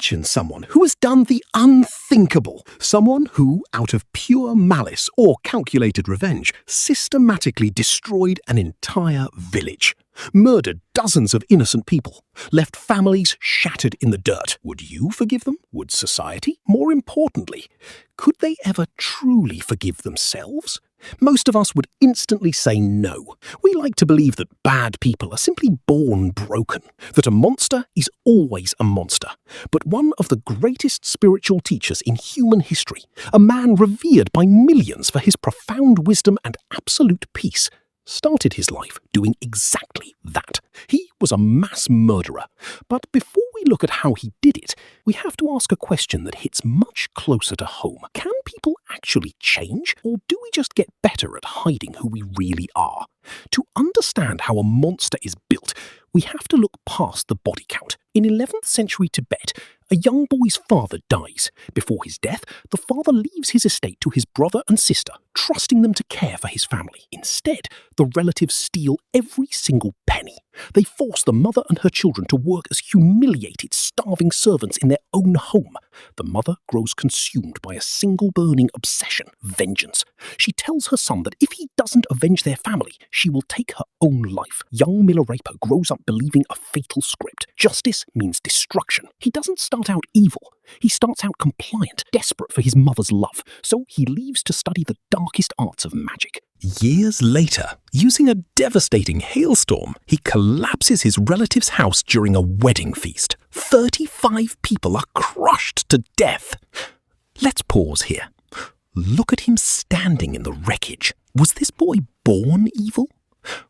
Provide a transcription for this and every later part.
Imagine someone who has done the unthinkable. Someone who, out of pure malice or calculated revenge, systematically destroyed an entire village, murdered dozens of innocent people, left families shattered in the dirt. Would you forgive them? Would society? More importantly, could they ever truly forgive themselves? Most of us would instantly say no. We like to believe that bad people are simply born broken, that a monster is always a monster. But one of the greatest spiritual teachers in human history, a man revered by millions for his profound wisdom and absolute peace, started his life doing exactly that. He was a mass murderer. But before we look at how he did it, we have to ask a question that hits much closer to home. Can people actually change, or do we just get better at hiding who we really are? To understand how a monster is built, we have to look past the body count. In 11th century Tibet, a young boy's father dies. Before his death, the father leaves his estate to his brother and sister, trusting them to care for his family. Instead, the relatives steal every single penny. They force the mother and her children to work as humiliated, starving servants in their own home. The mother grows consumed by a single burning obsession, vengeance. She tells her son that if he doesn't avenge their family, she will take her own life. Young Milarepa grows up believing a fatal script. Justice means destruction. He doesn't start out evil. He starts out compliant, desperate for his mother's love. So he leaves to study the darkest arts of magic. Years later, using a devastating hailstorm, he collapses his relative's house during a wedding feast. 35 people are crushed to death. Let's pause here. Look at him standing in the wreckage. Was this boy born evil?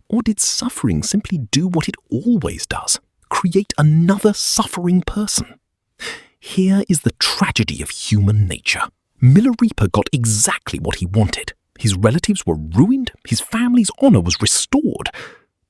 Or did suffering simply do what it always does? Create another suffering person? Here is the tragedy of human nature. Milarepa got exactly what he wanted. His relatives were ruined, his family's honor was restored.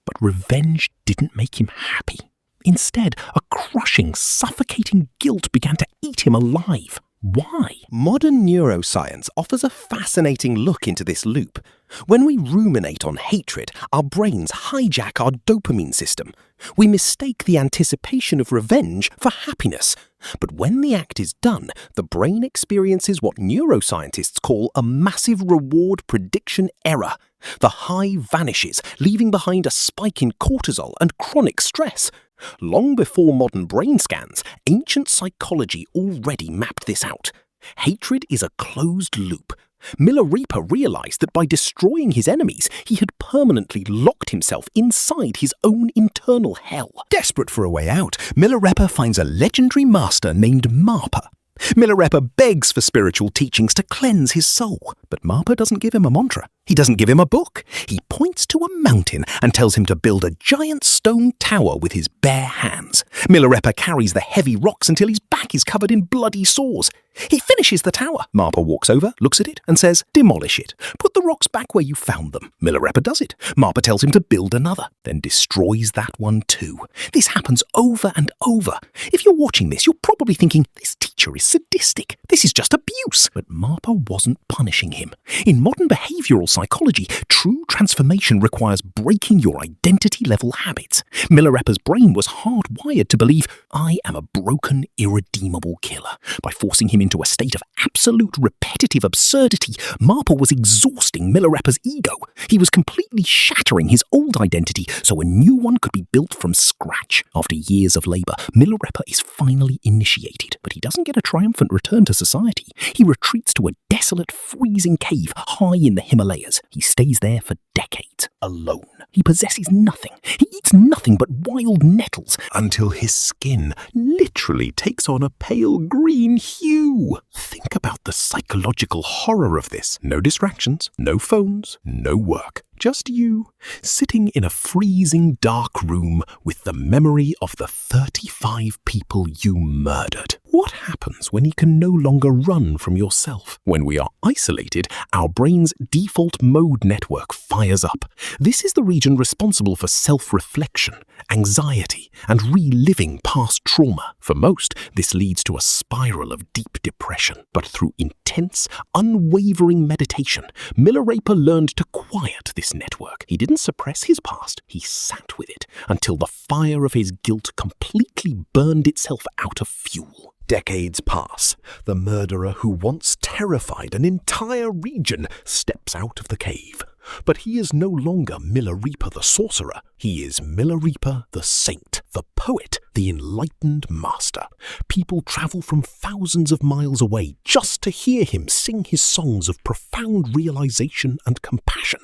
But revenge didn't make him happy. Instead, a crushing, suffocating guilt began to eat him alive. Why? Modern neuroscience offers a fascinating look into this loop. When we ruminate on hatred, our brains hijack our dopamine system. We mistake the anticipation of revenge for happiness. But when the act is done, the brain experiences what neuroscientists call a massive reward prediction error. The high vanishes, leaving behind a spike in cortisol and chronic stress. Long before modern brain scans, ancient psychology already mapped this out. Hatred is a closed loop. Milarepa realized that by destroying his enemies, he had permanently locked himself inside his own internal hell. Desperate for a way out, Milarepa finds a legendary master named Marpa. Milarepa begs for spiritual teachings to cleanse his soul, but Marpa doesn't give him a mantra. He doesn't give him a book. He points to a mountain and tells him to build a giant stone tower with his bare hands. Milarepa carries the heavy rocks until his back is covered in bloody sores. He finishes the tower. Marpa walks over, looks at it, and says, "Demolish it. Put the rocks back where you found them." Milarepa does it. Marpa tells him to build another, then destroys that one too. This happens over and over. If you're watching this, you're probably thinking, this teacher is sadistic. This is just abuse. But Marpa wasn't punishing him. In modern behavioral psychology, true transformation requires breaking your identity-level habits. Milarepa's brain was hardwired to believe, I am a broken, irredeemable killer. By forcing him into a state of absolute repetitive absurdity, Marpa was exhausting Milarepa's ego. He was completely shattering his old identity so a new one could be built from scratch. After years of labor, Milarepa is finally initiated, but he doesn't get a triumphant return to society. He retreats to a desolate, freezing cave high in the Himalayas. He stays there for decades, alone. He possesses nothing. He eats nothing but wild nettles, until his skin literally takes on a pale green hue. Think about the psychological horror of this. No distractions, no phones, no work. Just you, sitting in a freezing dark room with the memory of the 35 people you murdered. What happens when you can no longer run from yourself? When we are isolated, our brain's default mode network fires up. This is the region responsible for self-reflection, anxiety, and reliving past trauma. For most, this leads to a spiral of deep depression. But through intense, unwavering meditation, Milarepa learned to quiet this network. He didn't suppress his past, he sat with it until the fire of his guilt completely burned itself out of fuel. Decades pass. The murderer who once terrified an entire region steps out of the cave. But he is no longer Milarepa the sorcerer. He is Milarepa the saint, the poet, the enlightened master. People travel from thousands of miles away just to hear him sing his songs of profound realization and compassion.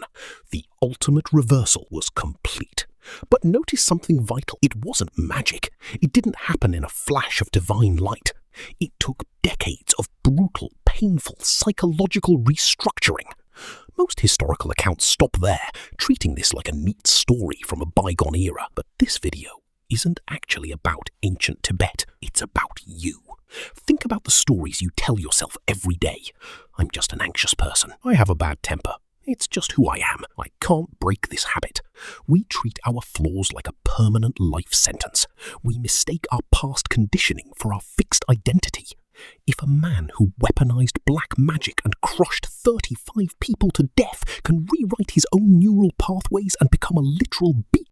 The ultimate reversal was complete. But notice something vital. It wasn't magic. It didn't happen in a flash of divine light. It took decades of brutal, painful, psychological restructuring. Most historical accounts stop there, treating this like a neat story from a bygone era. But this video isn't actually about ancient Tibet. It's about you. Think about the stories you tell yourself every day. I'm just an anxious person. I have a bad temper. It's just who I am. I can't break this habit. We treat our flaws like a permanent life sentence. We mistake our past conditioning for our fixed identity. If a man who weaponized black magic and crushed 35 people to death can rewrite his own neural pathways and become a literal beast